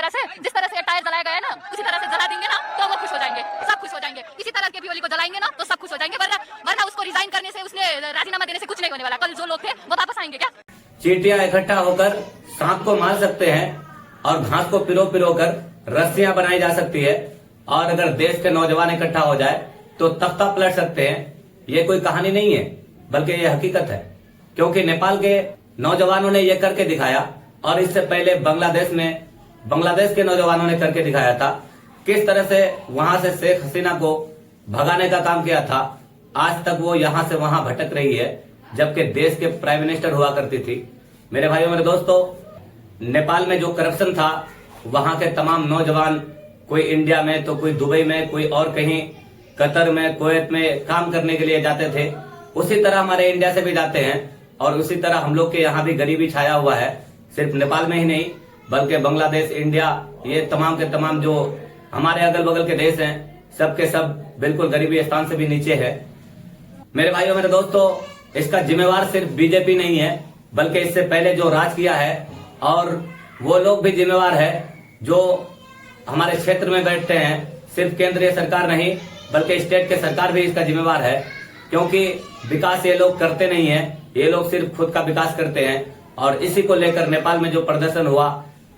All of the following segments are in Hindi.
तरह से जिस तरह से टायर जलाया गया है ना, उसी तरह से जला देंगे ना तो वो खुश हो जाएंगे, सब खुश हो जाएंगे। इसी तरह के भी को जलाएंगे ना तो सब खुश हो जाएंगे, वरना उसको रिजाइन करने से, उसने राजीनामा देने से कुछ नहीं होने वाला। कल जो लोग थे वो वापस आएंगे क्या? चींटियां इकट्ठा होकर सांप को मार सकते हैं और घास को पिरो पिरो कर रस्सियां बनाई जा सकती है, और अगर देश के नौजवान इकट्ठा हो जाए तो तख्ता पलट सकते हैं। ये कोई कहानी नहीं है, बल्कि ये हकीकत है, क्योंकि नेपाल के नौजवानों ने ये करके दिखाया, और इससे पहले बांग्लादेश के नौजवानों ने करके दिखाया था। किस तरह से वहां से शेख हसीना को भगाने का काम किया था। आज तक वो यहां से वहां भटक रही है, जबकि देश के प्राइम मिनिस्टर हुआ करती थी। मेरे भाइयों मेरे दोस्तों, नेपाल में जो करप्शन था, वहां के तमाम नौजवान कोई इंडिया में तो कोई दुबई में, कोई और कहीं कतर में, कुवैत में काम करने के लिए जाते थे। उसी तरह हमारे इंडिया से भी जाते हैं, और उसी तरह हम लोग के यहाँ भी गरीबी छाया हुआ है। सिर्फ नेपाल में ही नहीं, बल्कि बांग्लादेश, इंडिया, ये तमाम के तमाम जो हमारे अगल बगल के देश हैं, सबके सब बिल्कुल गरीबी स्थान से भी नीचे है। मेरे भाइयों मेरे दोस्तों, इसका जिम्मेवार सिर्फ बीजेपी नहीं है, बल्कि इससे पहले जो राज किया है, और वो लोग भी जिम्मेवार है जो हमारे क्षेत्र में बैठते हैं। सिर्फ केंद्रीय सरकार नहीं, बल्कि स्टेट के सरकार भी इसका जिम्मेवार है, क्योंकि विकास ये लोग करते नहीं है। ये लोग सिर्फ खुद का विकास करते हैं, और इसी को लेकर नेपाल में जो प्रदर्शन हुआ,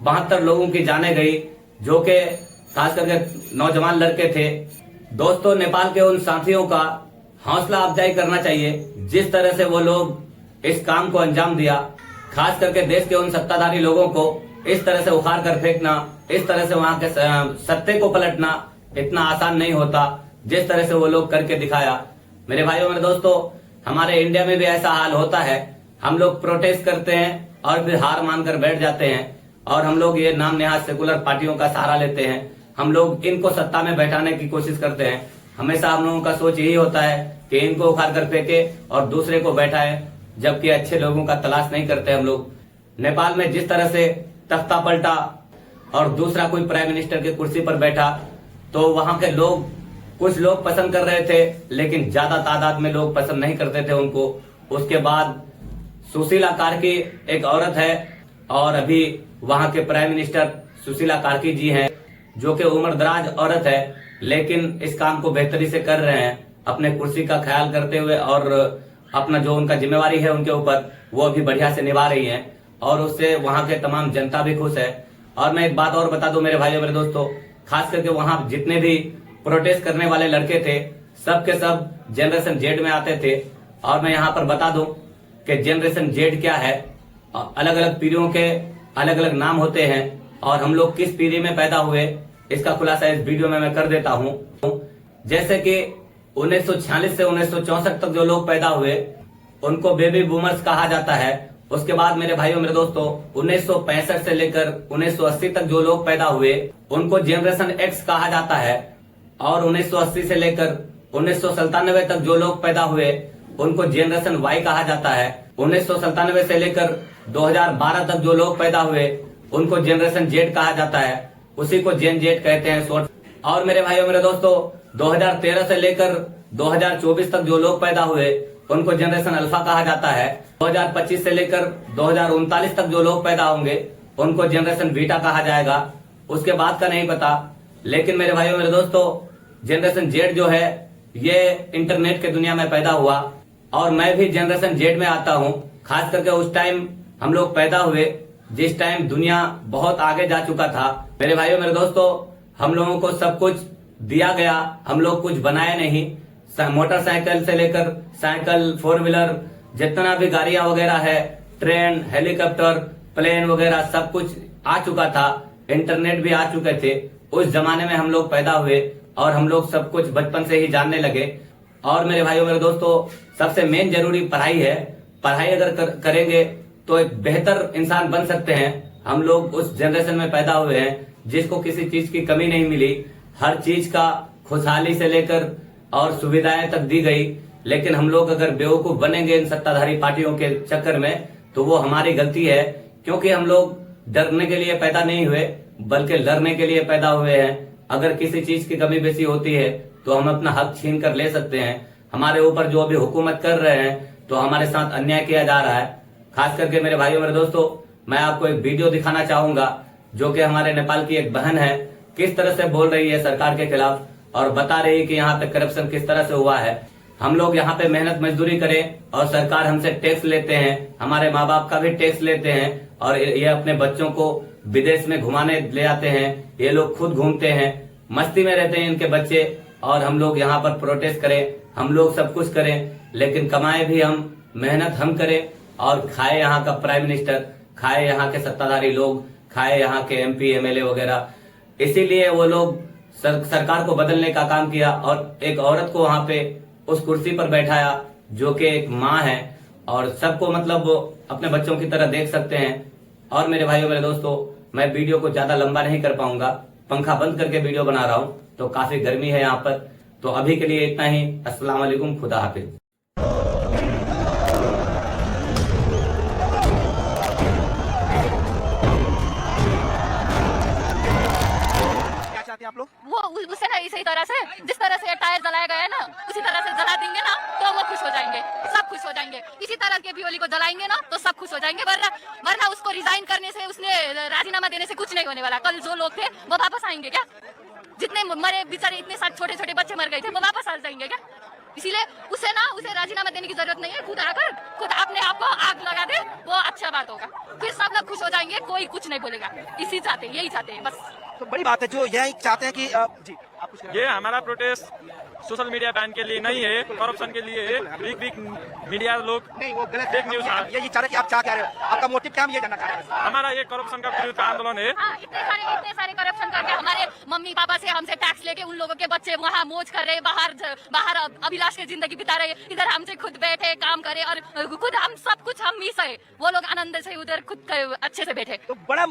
72 लोगों की जाने गई, जो कि खास करके नौजवान लड़के थे। दोस्तों, नेपाल के उन साथियों का हौसला अफजाई करना चाहिए, जिस तरह से वो लोग इस काम को अंजाम दिया। खास करके देश के उन सत्ताधारी लोगों को इस तरह से उखाड़ कर फेंकना, इस तरह से वहां के सत्ते को पलटना इतना आसान नहीं होता, जिस तरह से वो लोग करके दिखाया। मेरे भाइयों मेरे दोस्तों, हमारे इंडिया में भी ऐसा हाल होता है। हम लोग प्रोटेस्ट करते हैं और फिर हार मानकर बैठ जाते हैं, और हम लोग ये नाम नेहाद सेकुलर पार्टियों का सहारा लेते हैं। हम लोग इनको सत्ता में बैठाने की कोशिश करते हैं। हमेशा हम लोगों का सोच यही होता है कि इनको उखाड़ कर फेंके और दूसरे को बैठाए, जबकि अच्छे लोगों का तलाश नहीं करते हम लोग। नेपाल में जिस तरह से तख्ता पलटा और दूसरा कोई प्राइम मिनिस्टर की कुर्सी पर बैठा, तो वहां के लोग, कुछ लोग पसंद कर रहे थे, लेकिन ज्यादा तादाद में लोग पसंद नहीं करते थे उनको। उसके बाद सुशीला कार्की एक औरत है, और अभी वहां के प्राइम मिनिस्टर सुशीला कार्की जी हैं, जो कि उम्रदराज औरत है, लेकिन इस काम को बेहतरी से कर रहे हैं, अपने कुर्सी का ख्याल करते हुए, और अपना जो उनका जिम्मेवारी है उनके ऊपर, वो अभी बढ़िया से निभा रही हैं, और उससे वहां के तमाम जनता भी खुश है। और मैं एक बात और बता दूं मेरे भाइयों मेरे दोस्तों, खास करके वहां जितने भी प्रोटेस्ट करने वाले लड़के थे, सब के सब जनरेशन जेड में आते थे। और मैं यहाँ पर बता दूं कि जनरेशन जेड क्या है। अलग अलग पीढ़ियों के अलग अलग नाम होते हैं, और हम लोग किस पीढ़ी में पैदा हुए, इसका खुलासा इस वीडियो में मैं कर देता हूं। जैसे कि 1946 से 1964 तक जो लोग पैदा हुए, उनको बेबी बूमर्स कहा जाता है। उसके बाद मेरे भाइयों मेरे दोस्तों, 1965 से लेकर 1980 तक जो लोग पैदा हुए, उनको जनरेशन एक्स कहा जाता है। और 1980 से लेकर 1997 तक जो लोग पैदा हुए, उनको जनरेशन वाई कहा जाता है। 1997 से लेकर 2012 तक जो लोग पैदा हुए, उनको जनरेशन जेड कहा जाता है। उसी को जेन जेड कहते हैं शॉर्ट। और मेरे भाइयों मेरे दोस्तों, 2013 से लेकर 2024 तक जो लोग पैदा हुए, उनको जनरेशन अल्फा कहा जाता है। 2025 से लेकर 2039 तक जो लोग पैदा होंगे, उनको जनरेशन बीटा कहा जाएगा। उसके बाद का नहीं पता। लेकिन मेरे भाइयों मेरे दोस्तों, जनरेशन जेड जो है, ये इंटरनेट के दुनिया में पैदा हुआ, और मैं भी जनरेशन जेड में आता हूँ। खास करके उस टाइम हम लोग पैदा हुए, जिस टाइम दुनिया बहुत आगे जा चुका था। मेरे भाइयों मेरे दोस्तों, हम लोगों को सब कुछ दिया गया, हम लोग कुछ बनाए नहीं। मोटरसाइकिल से लेकर साइकिल, 4 व्हीलर, जितना भी गाड़ियां वगैरह है, ट्रेन, हेलीकॉप्टर, प्लेन वगैरह सब कुछ आ चुका था। इंटरनेट भी आ चुके थे। उस जमाने में हम लोग पैदा हुए, और हम लोग सब कुछ बचपन से ही जानने लगे। और मेरे भाइयों मेरे दोस्तों, सबसे मेन जरूरी पढ़ाई है। पढ़ाई अगर करेंगे तो एक बेहतर इंसान बन सकते हैं। हम लोग उस जनरेशन में पैदा हुए हैं जिसको किसी चीज की कमी नहीं मिली। हर चीज का खुशहाली से लेकर और सुविधाएं तक दी गई। लेकिन हम लोग अगर बेवकूफ बनेंगे इन सत्ताधारी पार्टियों के चक्कर में, तो वो हमारी गलती है, क्योंकि हम लोग डरने के लिए पैदा नहीं हुए, बल्कि लड़ने के लिए पैदा हुए हैं। अगर किसी चीज की कमी बेसी होती है तो हम अपना हक छीन कर ले सकते हैं। हमारे ऊपर जो अभी हुकूमत कर रहे हैं, तो हमारे साथ अन्याय किया जा रहा है। खास करके मेरे भाइयों मेरे दोस्तों, मैं आपको एक वीडियो दिखाना चाहूंगा, जो कि हमारे नेपाल की एक बहन है, किस तरह से बोल रही है सरकार के खिलाफ और बता रही है कि यहाँ पे करप्शन किस तरह से हुआ है। हम लोग यहाँ पे मेहनत मजदूरी करें और सरकार हमसे टैक्स लेते हैं, हमारे माँ बाप का भी टैक्स लेते हैं और ये अपने बच्चों को विदेश में घुमाने ले जाते हैं। ये लोग खुद घूमते हैं, मस्ती में रहते हैं इनके बच्चे, और हम लोग यहाँ पर प्रोटेस्ट करें, हम लोग सब कुछ करें, लेकिन कमाए भी हम, मेहनत हम करें और खाए यहाँ का प्राइम मिनिस्टर, खाए यहाँ के सत्ताधारी लोग, खाए यहाँ के MP MLA वगैरह। इसीलिए वो लोग सरकार को बदलने का काम किया और एक औरत को वहां पे उस कुर्सी पर बैठाया जो कि एक माँ है और सबको मतलब अपने बच्चों की तरह देख सकते हैं। और मेरे भाइयों मेरे दोस्तों, मैं वीडियो को ज्यादा लंबा नहीं कर पाऊंगा, पंखा बंद करके वीडियो बना रहा हूं, तो काफी गर्मी है यहाँ पर। तो अभी के लिए इतना ही। अस्सलाम वालेकुम, खुदा हाफिज। चाहते हैं आप लोग? वो उसे ना इसी तरह से, जिस तरह से टायर जलाया गया है ना, उसी तरह से जला देंगे ना तो वो खुश हो जाएंगे, सब खुश हो जाएंगे। इसी तरह के बियोली को जलाएंगे ना तो सब खुश हो जाएंगे, वरना उसको रिजाइन करने से, उसने राजीनामा देने से कुछ नहीं होने वाला। कल जो लोग थे वो वापस आएंगे क्या? जितने मरे बेचारे, इतने सारे छोटे छोटे बच्चे मर गए थे, वो वापस आ जाएंगे क्या? इसीलिए उसे राजीनामा देने की जरूरत नहीं है। खुद आकर खुद अपने आप को आग लगा दे, वो अच्छा बात होगा, फिर सब लोग खुश हो जाएंगे, कोई कुछ नहीं बोलेगा। यही चाहते हैं बस। तो बड़ी बात है जो यही चाहते हैं कि जी आप कुछ ये हमारा प्रोटेस्ट सोशल मीडिया बैन के लिए नहीं है, करप्शन के लिए है। बिग मीडिया लोग नहीं, वो गलत फेक न्यूज है। ये चाह रहे कि आप क्या कह रहे हो, आपका मोटिव क्या, हम ये जानना चाह रहे हैं। हमारा ये करप्शन का विरुद्ध आंदोलन है। हाँ, इतने सारे करप्शन करके हमारे मम्मी पापा से हमसे टैक्स लेके उन लोगों के बच्चे वहाँ मौज कर रहे, बाहर अभिलाष की जिंदगी बिता रहे, इधर हमसे खुद बैठे काम करे और खुद हम सब कुछ हम मिस है, वो लोग आनंद से उधर खुद अच्छे से बैठे। तो बड़ा